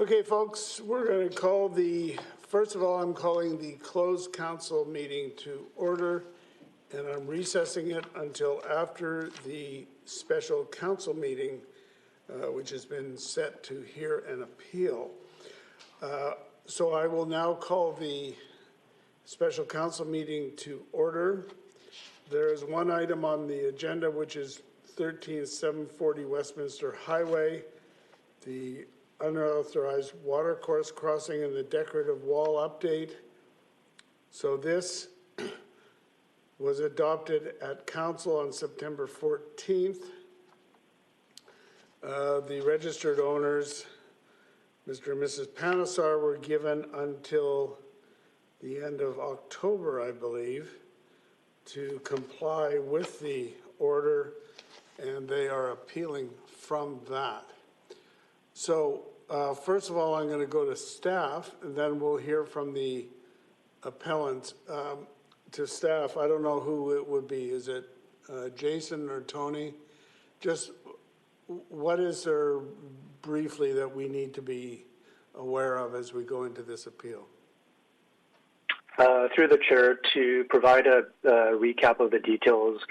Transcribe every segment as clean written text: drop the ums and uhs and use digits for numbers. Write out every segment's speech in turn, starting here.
Okay, folks, we're going to call first of all, I'm calling the closed council meeting to order, and I'm recessing it until after the special council meeting, which has been set to hear an appeal. So I will now call the special council meeting to order. There is one item on the agenda, which is 13740 Westminster Highway, the unauthorized watercourse crossing and the decorative wall update. So this was adopted at council on September 14th. The registered owners, Mr. and Mrs. Panesar, were given until the end of October, I believe, to comply with the order, and they are appealing from that. So first of all, I'm going to go to staff, and then we'll hear from the appellant. To staff, I don't know who it would be. Is it Jason or Tony? Just what is there briefly that we need to be aware of as we go into this appeal? Through the chair, to provide a recap of the details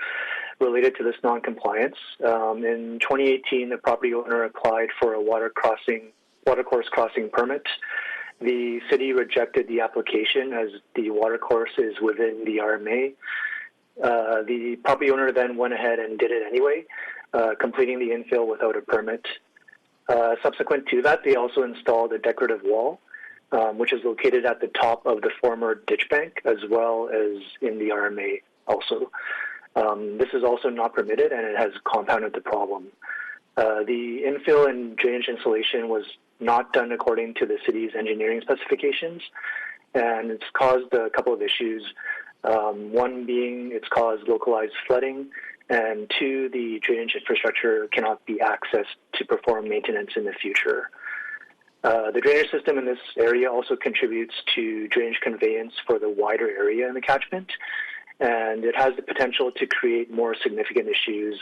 related to this non-compliance. In 2018, the property owner applied for a watercourse crossing permit. The city rejected the application as the watercourse is within the RMA. The property owner then went ahead and did it anyway, completing the infill without a permit. Subsequent to that, they also installed a decorative wall, which is located at the top of the former ditch bank, as well as in the RMA also. This is also not permitted, and it has compounded the problem. The infill and drainage installation was not done according to the city's engineering specifications, and it's caused a couple of issues. One being it's caused localized flooding, and two, the drainage infrastructure cannot be accessed to perform maintenance in the future. The drainage system in this area also contributes to drainage conveyance for the wider area in the catchment, and it has the potential to create more significant issues,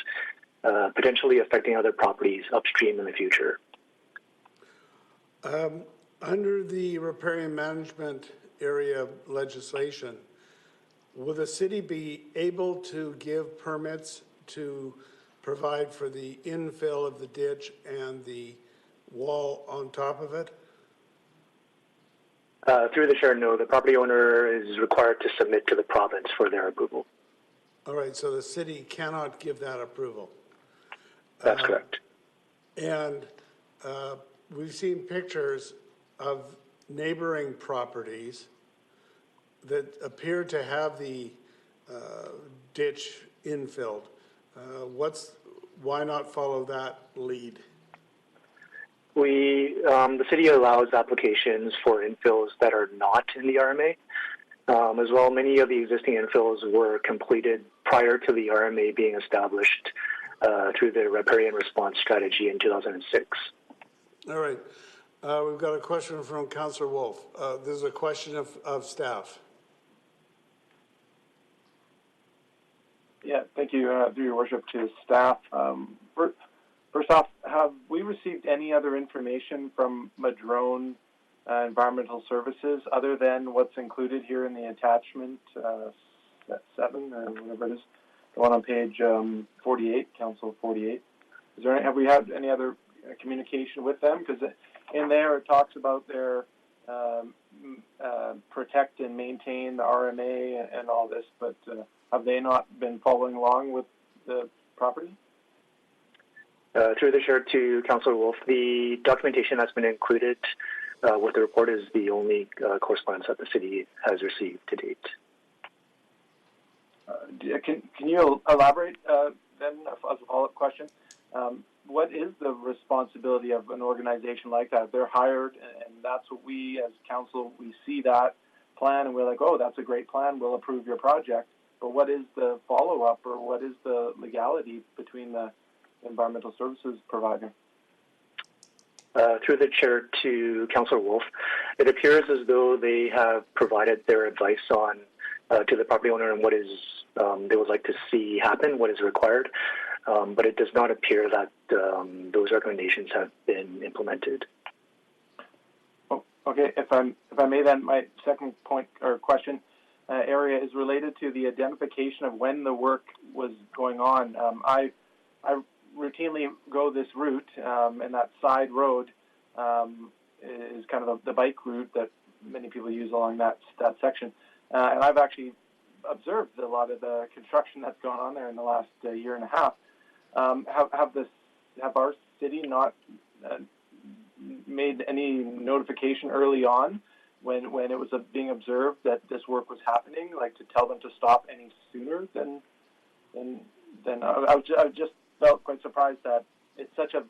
potentially affecting other properties upstream in the future. Under the riparian management area legislation, will the city be able to give permits to provide for the infill of the ditch and the wall on top of it? Through the chair, no. The property owner is required to submit to the province for their approval. All right, so the city cannot give that approval. That's correct. And we've seen pictures of neighboring properties that appear to have the ditch infilled. Why not follow that lead? The city allows applications for infills that are not in the RMA. As well, many of the existing infills were completed prior to the RMA being established through the riparian response strategy in 2006. All right. We've got a question from Councillor Wolf. This is a question of staff. Yeah, thank you, through your worship, to staff. First off, have we received any other information from Madrone Environmental Services other than what's included here in the attachment 7 or whatever it is, the one on page 48, Council 48? Have we had any other communication with them? Because in there it talks about their protect and maintain the RMA and all this, but have they not been following along with the property? Through the chair to Councillor Wolf, the documentation that's been included with the report is the only correspondence that the city has received to date. Can you elaborate then, as a follow-up question? What is the responsibility of an organization like that? They're hired, and that's what we, as council, we see that plan, and we're like, oh, that's a great plan, we'll approve your project. But what is the follow-up, or what is the legality between the environmental services provider? Through the chair to Councillor Wolf, it appears as though they have provided their advice on to the property owner on what is they would like to see happen, what is required, but it does not appear that those recommendations have been implemented. Okay, if I may, then my second point or question area is related to the identification of when the work was going on. I routinely go this route, and that side road is kind of the bike route that many people use along that section. And I've actually observed a lot of the construction that's gone on there in the last year and a half. Have our city not made any notification early on when it was being observed that this work was happening, like to tell them to stop any sooner than I just felt quite surprised that it's such a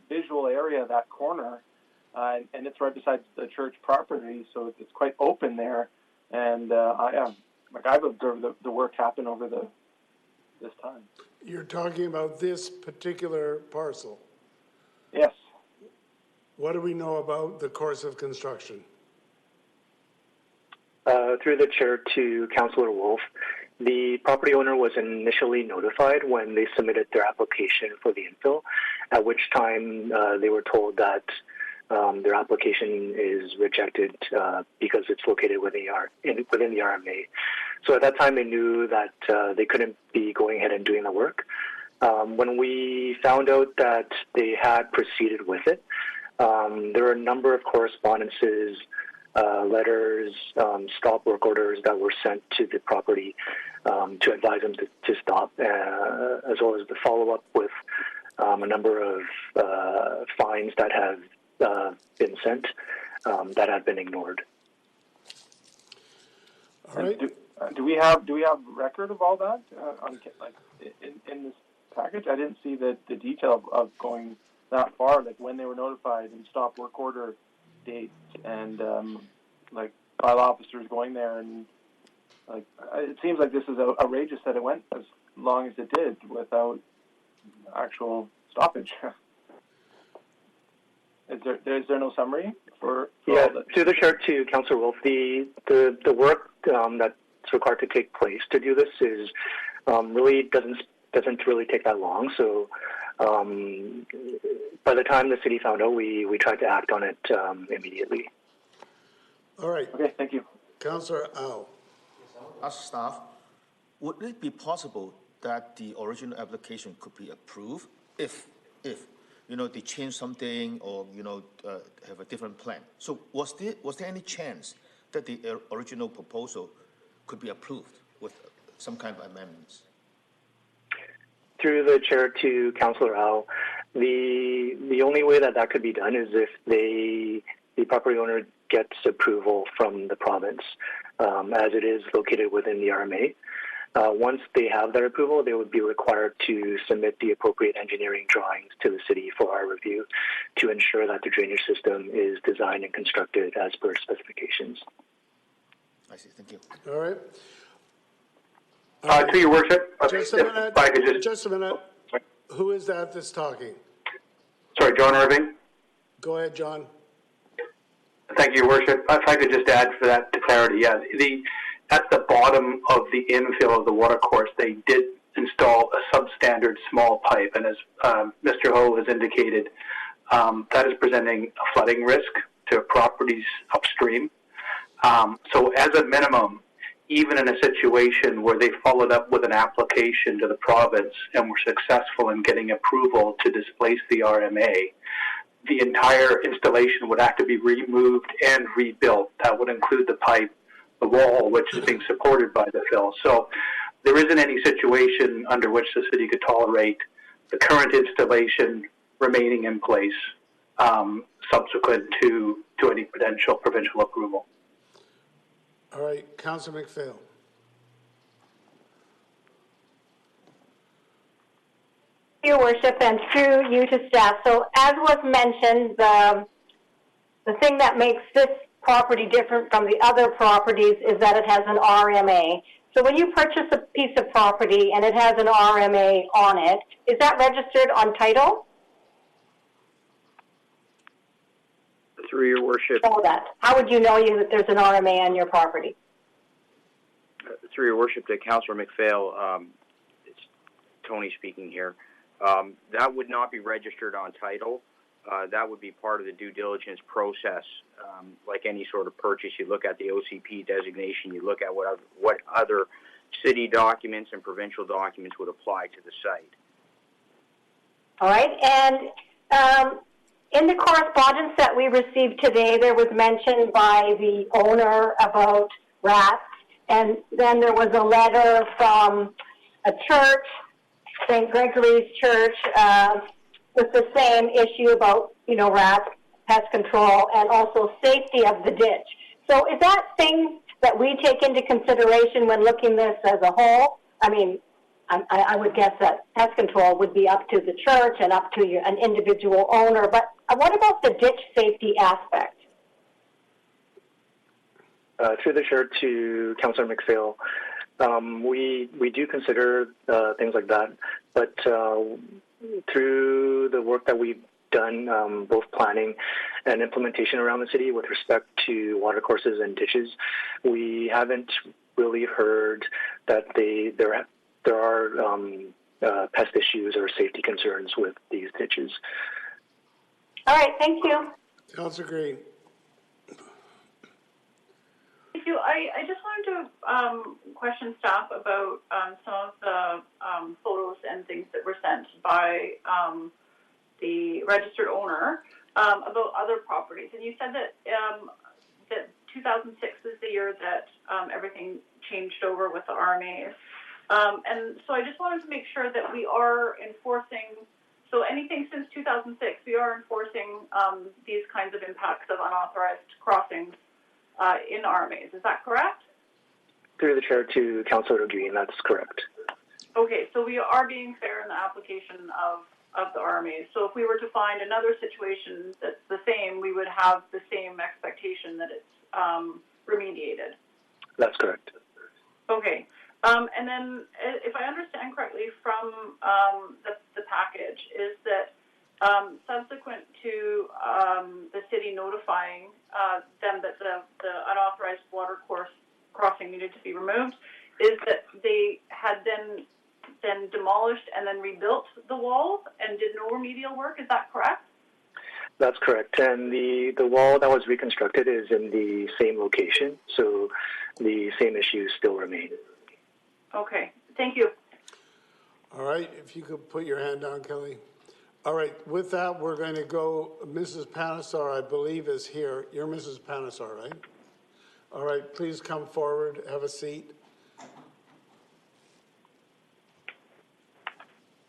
visual area, that corner, and it's right beside the church property, so it's quite open there. And I've observed the work happen over this time. You're talking about this particular parcel? Yes. What do we know about the course of construction? Through the chair to Councillor Wolf, the property owner was initially notified when they submitted their application for the infill, at which time they were told that their application is rejected because it's located within the RMA. So at that time, they knew that they couldn't be going ahead and doing the work. When we found out that they had proceeded with it, there were a number of correspondences, letters, stop work orders that were sent to the property to advise them to stop, as well as the follow-up with a number of fines that have been sent that have been ignored. All right. Do we have record of all that in this package? I didn't see the detail of going that far, like when they were notified and stop work order dates and like file officers going there, and like it seems like this is outrageous that it went as long as it did without actual stoppage. Is there no summary for yeah, all that? through the chair to Councillor Wolf, the work that's required to take place to do this is really doesn't really take that long. So by the time the city found out, we tried to act on it immediately. All right. Okay, thank you. Councillor Au. As staff, would it be possible that the original application could be approved if they change something or have a different plan? So was there any chance that the original proposal could be approved with some kind of amendments? Through the chair to Councillor Au, the only way that could be done is if the property owner gets approval from the province, as it is located within the RMA. Once they have that approval, they would be required to submit the appropriate engineering drawings to the city for our review to ensure that the drainage system is designed and constructed as per specifications. I see. Thank you. All right. To your worship, Just a minute. if I could Just a minute. Who is that that's talking? sorry, John Irving. Go ahead, John. Thank you, your worship. If I could just add for that to clarity, yeah, at the bottom of the infill of the watercourse, they did install a substandard small pipe, and as Mr. Ho has indicated, that is presenting a flooding risk to properties upstream. So as a minimum, even in a situation where they followed up with an application to the province and were successful in getting approval to displace the RMA, the entire installation would have to be removed and rebuilt. That would include the pipe, the wall, which is being supported by the fill. So there isn't any situation under which the city could tolerate the current installation remaining in place subsequent to any potential provincial approval. All right, Councillor McPhail. Your worship, and through you to staff. So as was mentioned, the thing that makes this property different from the other properties is that it has an RMA. So when you purchase a piece of property and it has an RMA on it, is that registered on title? Through your worship. Know that. How would you know that there's an RMA on your property? Through your worship to Councillor McPhail, it's Tony speaking here. That would not be registered on title. that would be part of the due diligence process. Like any sort of purchase, you look at the OCP designation, you look at what other city documents and provincial documents would apply to the site. All right, and in the correspondence that we received today, there was mention by the owner about rats, and then there was a letter from a church, St. Gregory's Church, with the same issue about, rats, pest control, and also safety of the ditch. So is that thing that we take into consideration when looking this as a whole? I mean, I would guess that pest control would be up to the church and up to an individual owner, but what about the ditch safety aspect? Through the chair to Councillor McPhail, we do consider things like that, but through the work that we've done, both planning and implementation around the city with respect to watercourses and ditches, we haven't really heard that there are pest issues or safety concerns with these ditches. All right, thank you. Councillor Green. Thank you. I just wanted to question staff about some of the photos and things that were sent by the registered owner about other properties. And you said that that 2006 is the year that everything changed over with the RMAs. And so I just wanted to make sure that we are enforcing, so anything since 2006, we are enforcing these kinds of impacts of unauthorized crossings in RMAs. Is that correct? Through the chair to Councillor Green, that's correct. Okay, so we are being fair in the application of the RMAs. So if we were to find another situation that's the same, we would have the same expectation that it's remediated. That's correct. Okay. And then, if I understand correctly from the package, is that subsequent to the city notifying them that the unauthorized water course crossing needed to be removed, is that they had then demolished and then rebuilt the walls and did no remedial work. Is that correct? That's correct. And the wall that was reconstructed is in the same location, so the same issues still remain. Okay, thank you. All right, if you could put your hand down, Kelly. All right, with that, we're going to go, Mrs. Panesar, I believe, is here. You're Mrs. Panesar, right? All right, please come forward, have a seat.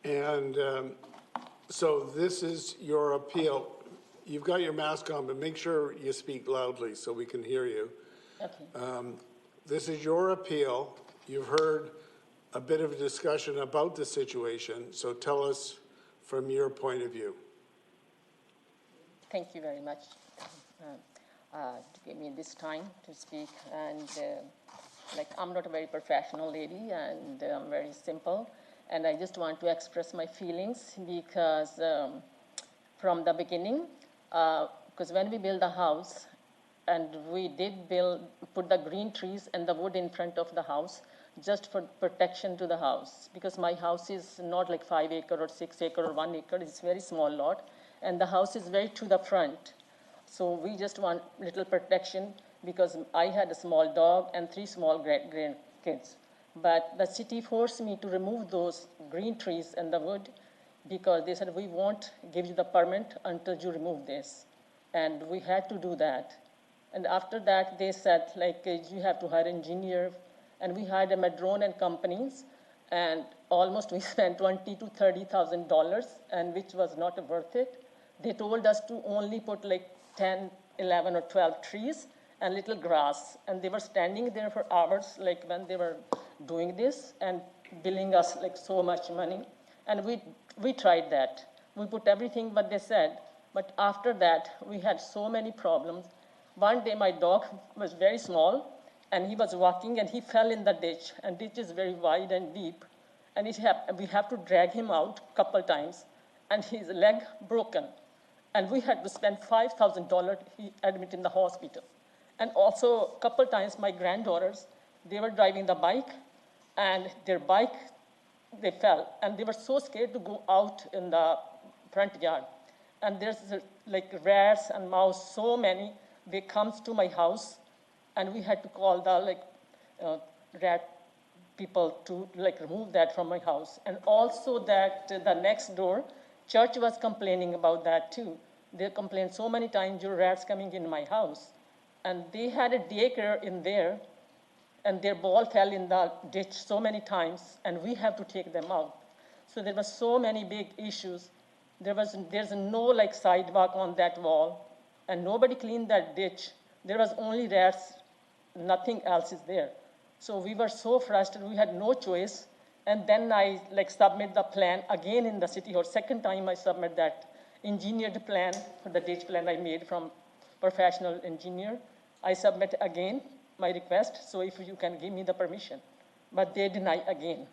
And so this is your appeal. You've got your mask on, but make sure you speak loudly so we can hear you. Okay. This is your appeal. You've heard a bit of a discussion about the situation, so tell us from your point of view. Thank you very much to give me this time to speak. And I'm not a very professional lady, and I'm very simple. And I just want to express my feelings because from the beginning, because when we built the house, and we did put the green trees and the wood in front of the house just for protection to the house, because my house is not like 5 acre or 6 acre or 1 acre. It's a very small lot, and the house is very to the front. So we just want little protection because I had a small dog and 3 small grandkids. But the city forced me to remove those green trees and the wood because they said, we won't give you the permit until you remove this. And we had to do that. And after that, they said, you have to hire an engineer. And we hired a Madrone and companies, and almost we spent $20,000 to $30,000, and which was not worth it. They told us to only put 10, 11, or 12 trees and little grass. And they were standing there for hours, when they were doing this, and billing us so much money. And we tried that. We put everything what they said. But after that, we had so many problems. One day, my dog was very small, and he was walking, and he fell in the ditch. And ditch is very wide and deep. And we have to drag him out a couple times, and his leg broken. And we had to spend $5,000. He admitted in the hospital. And also, a couple times, my granddaughters, they were driving the bike, and their bike, they fell. And they were so scared to go out in the front yard. and there's like rats and mouse, so many, they comes to my house, and we had to call the rat people to like remove that from my house. And also that the next door, church was complaining about that too. They complained so many times, your rats coming in my house. And they had a daycare in there, and their ball fell in the ditch so many times, and we have to take them out. So there were so many big issues. There's no like sidewalk on that wall, and nobody cleaned that ditch. There was only rats, nothing else is there. So we were so frustrated, we had no choice. And then I like submit the plan again in the city hall. Second time I submit that engineered plan for the ditch plan I made from professional engineer. I submit again my request, so if you can give me the permission. But they deny again.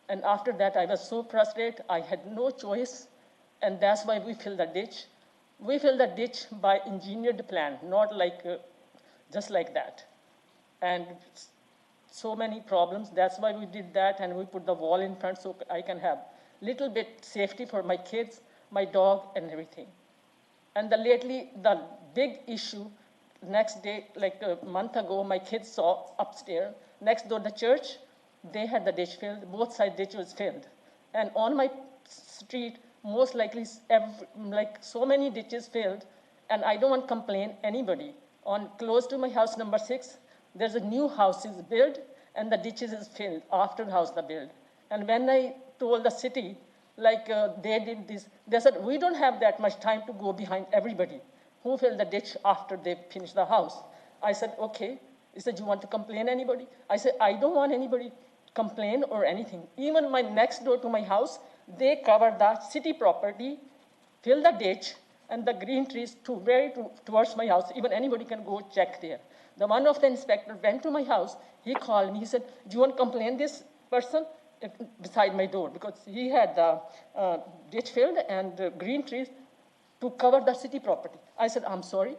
And after that, I was so frustrated, I had no choice, and that's why we fill the ditch. We fill the ditch by engineered plan, not like just like that. And so many problems, that's why we did that, and we put the wall in front so I can have little bit safety for my kids, my dog, and everything. And lately, the big issue, next day, like a month ago, my kids saw upstairs, next door the church, they had the ditch filled, both sides ditch was filled. And on my street, most likely, like so many ditches filled, and I don't want to complain anybody. On close to my house number 6, there's a new house is built, and the ditches is filled after the house is built. And when I told the city, like they did this, they said, we don't have that much time to go behind everybody who filled the ditch after they finished the house. I said, okay. He said, you want to complain anybody? I said, I don't want anybody to complain or anything. Even my next door to my house, they covered the city property, fill the ditch, and the green trees towards my house. Even anybody can go check there. The one of the inspector went to my house. He called me. He said, do you want to complain this person beside my door? Because he had the ditch filled and green trees to cover the city property. I said, I'm sorry.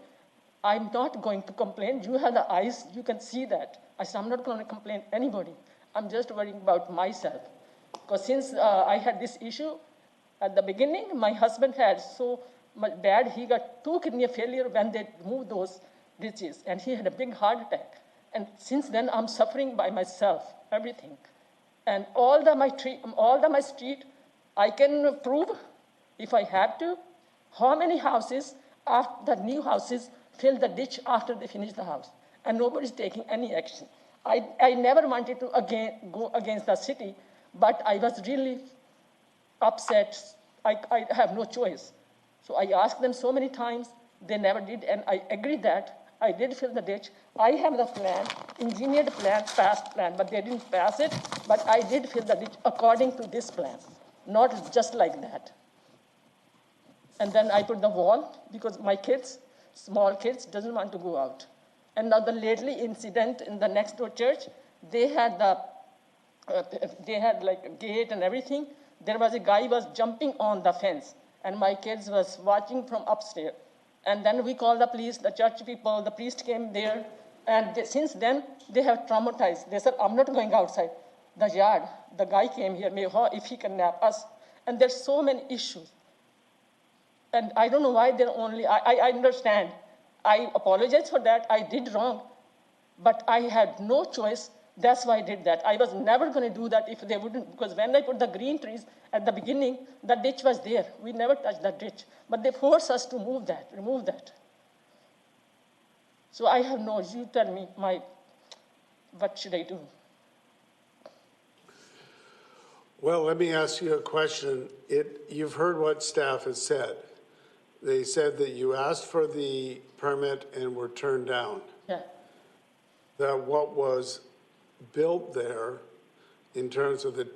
I'm not going to complain. You have the eyes. You can see that. I said, I'm not going to complain anybody. I'm just worrying about myself. Because since I had this issue, at the beginning, my husband had so much bad, he got 2 kidney failure when they moved those ditches, and he had a big heart attack. And since then, I'm suffering by myself, everything. And all my street, I can prove, if I have to, how many houses, after the new houses, fill the ditch after they finish the house. And nobody's taking any action. I never wanted to go against the city, but I was really upset. I have no choice. So I asked them so many times, they never did, and I agreed that I did fill the ditch. I have the plan, engineered plan, passed plan, but they didn't pass it, but I did fill the ditch according to this plan, not just like that. And then I put the wall, because my kids, small kids, doesn't want to go out. And now the lately incident in the next door church, they had like a gate and everything. There was a guy was jumping on the fence, and my kids was watching from upstairs. And then we called the police, the church people, the priest came there, and since then they have traumatized. They said, I'm not going outside the yard. The guy came here, if he can nap us. And there's so many issues. And I don't know why they're only, I understand. I apologize for that. I did wrong. But I had no choice. That's why I did that. I was never going to do that if they wouldn't, because when I put the green trees at the beginning, the ditch was there. We never touched that ditch. But they forced us to remove that. So I have no, you tell me, what should I do? Well, let me ask you a question. You've heard what staff has said. They said that you asked for the permit and were turned down. Yeah. That what was built there in terms of the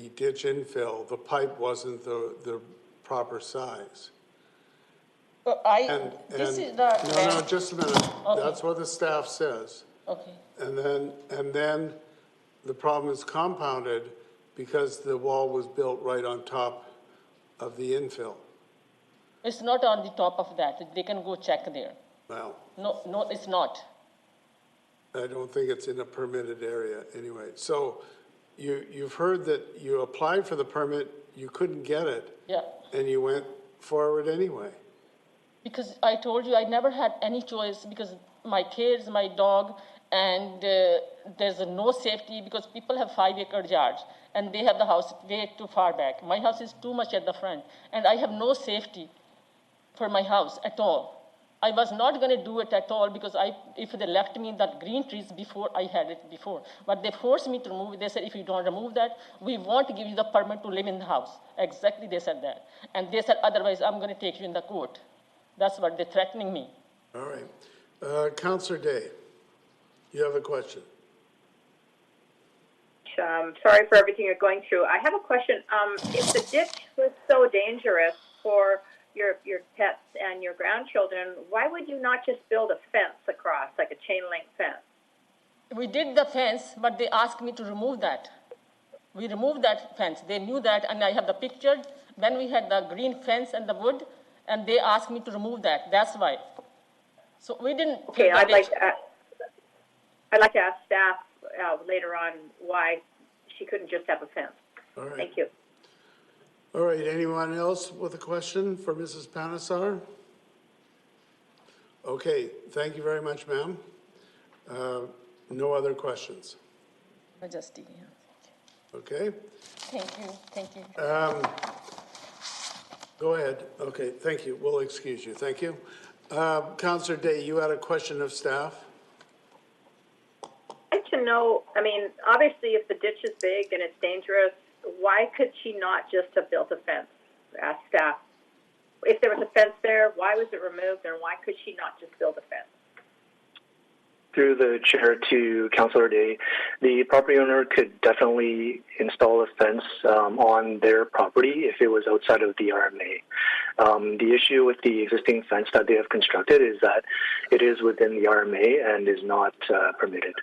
ditch infill, the pipe wasn't the proper size. This is the... No, just a minute. Okay. That's what the staff says. Okay. And then the problem is compounded because the wall was built right on top of the infill. It's not on the top of that. They can go check there. Well, No, it's not. I don't think it's in a permitted area anyway. So you've heard that you applied for the permit, you couldn't get it. Yeah. And you went forward anyway? Because I told you I never had any choice because my kids, my dog, and there's no safety because people have 5-acre yards and they have the house way too far back. My house is too much at the front and I have no safety for my house at all. I was not going to do it at all because if they left me that green trees before, I had it before. But they forced me to remove it. They said, if you don't remove that, we won't give you the permit to live in the house. Exactly, they said that. And they said, otherwise, I'm going to take you in the court. That's what they're threatening me. All right. Councillor Day, you have a question. Sorry for everything you're going through. I have a question. If the ditch was so dangerous for your pets and your grandchildren, why would you not just build a fence across, like a chain link fence? We did the fence, but they asked me to remove that. We removed that fence. They knew that, and I have the picture. Then we had the green fence and the wood, and they asked me to remove that. That's why. So we didn't. Okay, I'd like to ask staff later on why she couldn't just have a fence. All right. Thank you. All right, anyone else with a question for Mrs. Panesar? Okay, thank you very much, ma'am. No other questions. Majesty. Okay. Thank you. Go ahead. Okay, thank you. We'll excuse you. Thank you. Councillor Day, you had a question of staff? I'd like to know, I mean, obviously if the ditch is big and it's dangerous, why could she not just have built a fence? Ask staff. If there was a fence there, why was it removed and why could she not just build a fence? Through the chair to Councillor Day, the property owner could definitely install a fence on their property if it was outside of the RMA. The issue with the existing fence that they have constructed is that it is within the RMA and is not permitted.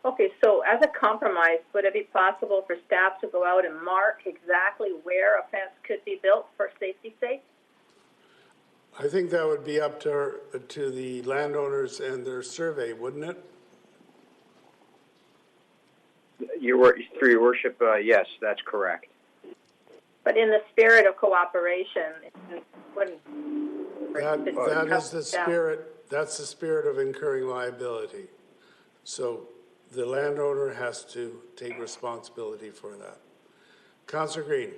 Okay, so as a compromise, would it be possible for staff to go out and mark exactly where a fence could be built for safety's sake? I think that would be up to the landowners and their survey, wouldn't it? Through your worship, yes, that's correct. But in the spirit of cooperation, it wouldn't. That is the spirit. That's the spirit of incurring liability. So the landowner has to take responsibility for that. Councillor Green.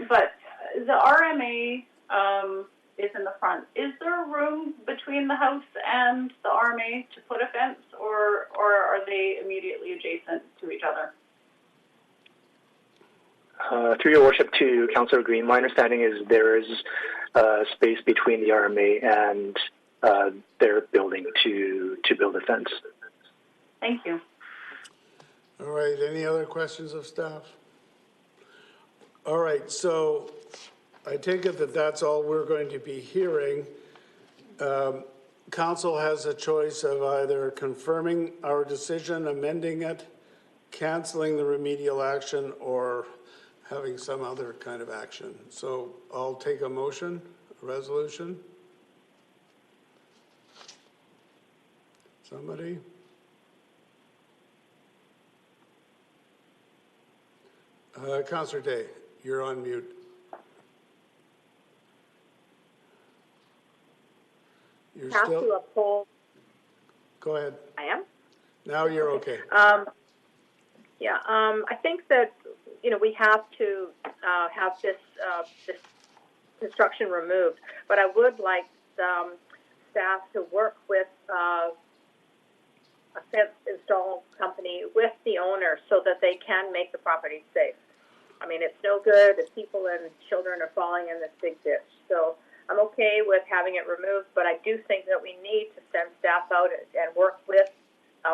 But the RMA is in the front. Is there room between the house and the RMA to put a fence, or are they immediately adjacent to each other? Through your worship to Councillor Green, my understanding is there is space between the RMA and their building to build a fence. Thank you. All right, any other questions of staff? All right, so I take it that that's all we're going to be hearing. Council has a choice of either confirming our decision, amending it, canceling the remedial action, or having some other kind of action. So I'll take a motion, a resolution. Somebody? Councillor Day, you're on mute. You're Have still. to uphold. Go ahead. I am. Now you're okay. I think that we have to have this construction removed, but I would like staff to work with a fence install company with the owner so that they can make the property safe. I mean, it's no good if people and children are falling in this big ditch. So I'm okay with having it removed, but I do think that we need to send staff out and work with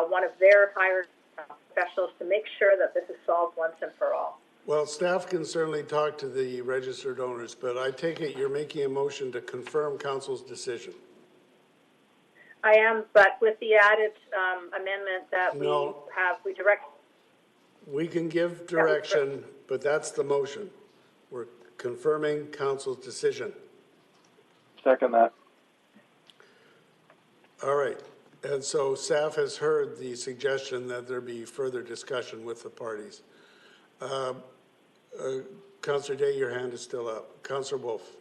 one of their hired professionals to make sure that this is solved once and for all. Well, staff can certainly talk to the registered owners, but I take it you're making a motion to confirm council's decision. I am, but with the added amendment that we direct. We can give direction, but that's the motion. We're confirming council's decision. Second that. All right. And so staff has heard the suggestion that there be further discussion with the parties. Councillor Day, your hand is still up. Councillor Wolf.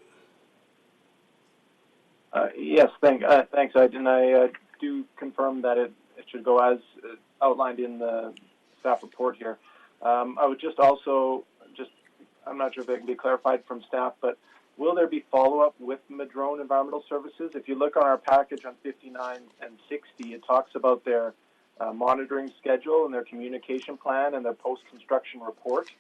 Yes, thanks. And I do confirm that it should go as outlined in the staff report here. I would just also, I'm not sure if it can be clarified from staff, but will there be follow-up with Madrone Environmental Services? If you look on our package on 59 and 60, it talks about their monitoring schedule and their communication plan and their post-construction report.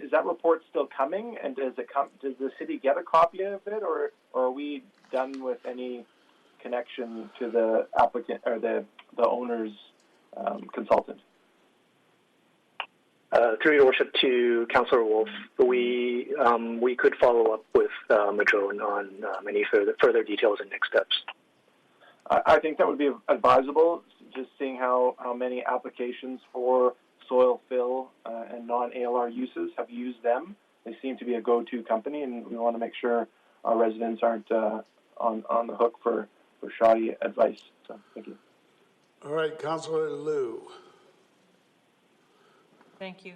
Is that report still coming? And does the city get a copy of it, or are we done with any connection to the applicant or the owner's consultant? Through your worship to Councillor Wolf, we could follow up with Madrone on any further details and next steps. I think that would be advisable, just seeing how many applications for soil fill and non-ALR uses have used them. They seem to be a go-to company, and we want to make sure our residents aren't on the hook for shoddy advice. So, thank you. All right, Councillor Liu. Thank you.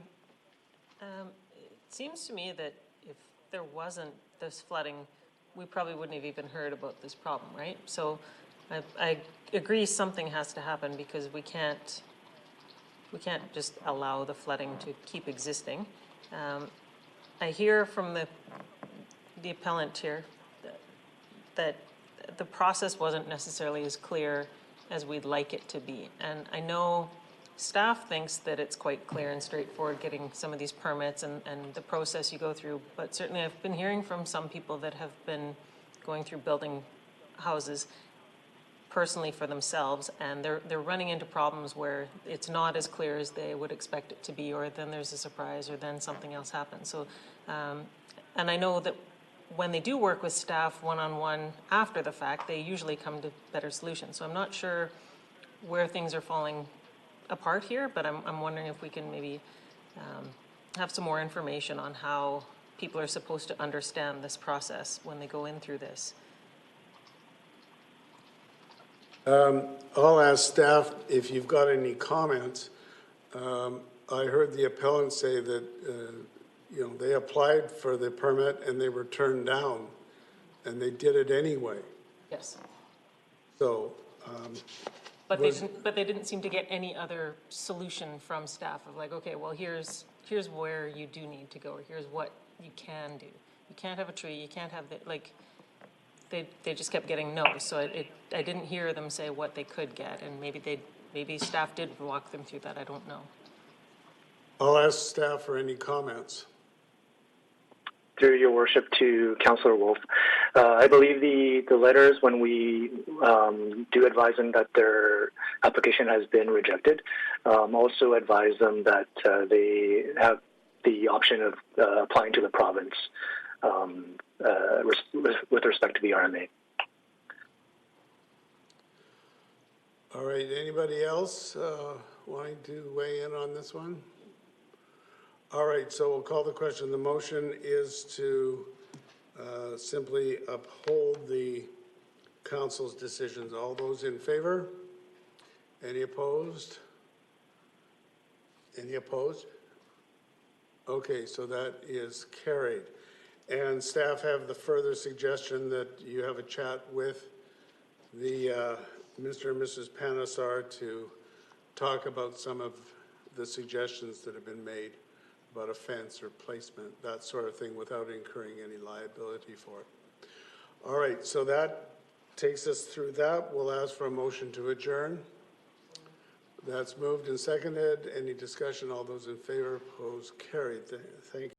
It seems to me that if there wasn't this flooding, we probably wouldn't have even heard about this problem, right? So I agree something has to happen, because we can't just allow the flooding to keep existing. I hear from the appellant here that the process wasn't necessarily as clear as we'd like it to be. And I know staff thinks that it's quite clear and straightforward getting some of these permits and the process you go through, but certainly I've been hearing from some people that have been going through building houses personally for themselves, and they're running into problems where it's not as clear as they would expect it to be, or then there's a surprise, or then something else happens. So, and I know that when they do work with staff one-on-one after the fact, they usually come to better solutions. So I'm not sure where things are falling apart here, but I'm wondering if we can maybe have some more information on how people are supposed to understand this process when they go in through this. I'll ask staff if you've got any comments. I heard the appellant say that they applied for the permit and they were turned down, and they did it anyway. Yes. So. But they didn't seem to get any other solution from staff of like, okay, well, here's where you do need to go, or here's what you can do. You can't have a tree. You can't have they just kept getting no. So I didn't hear them say what they could get, and maybe staff did walk them through that. I don't know. I'll ask staff for any comments. Through your worship to Councillor Wolf, I believe the letters, when we do advise them that their application has been rejected, also advise them that they have the option of applying to the province with respect to the RMA. All right, anybody else wanting to weigh in on this one? All right, so we'll call the question. The motion is to simply uphold the council's decisions. All those in favor? Any opposed? Any opposed? Okay, so that is carried. And staff have the further suggestion that you have a chat with the Mr. and Mrs. Panesar to talk about some of the suggestions that have been made about a fence or placement, that sort of thing, without incurring any liability for it. All right, so that takes us through that. We'll ask for a motion to adjourn. That's moved and seconded. Any discussion? All those in favor? Opposed? Carried. Thank you.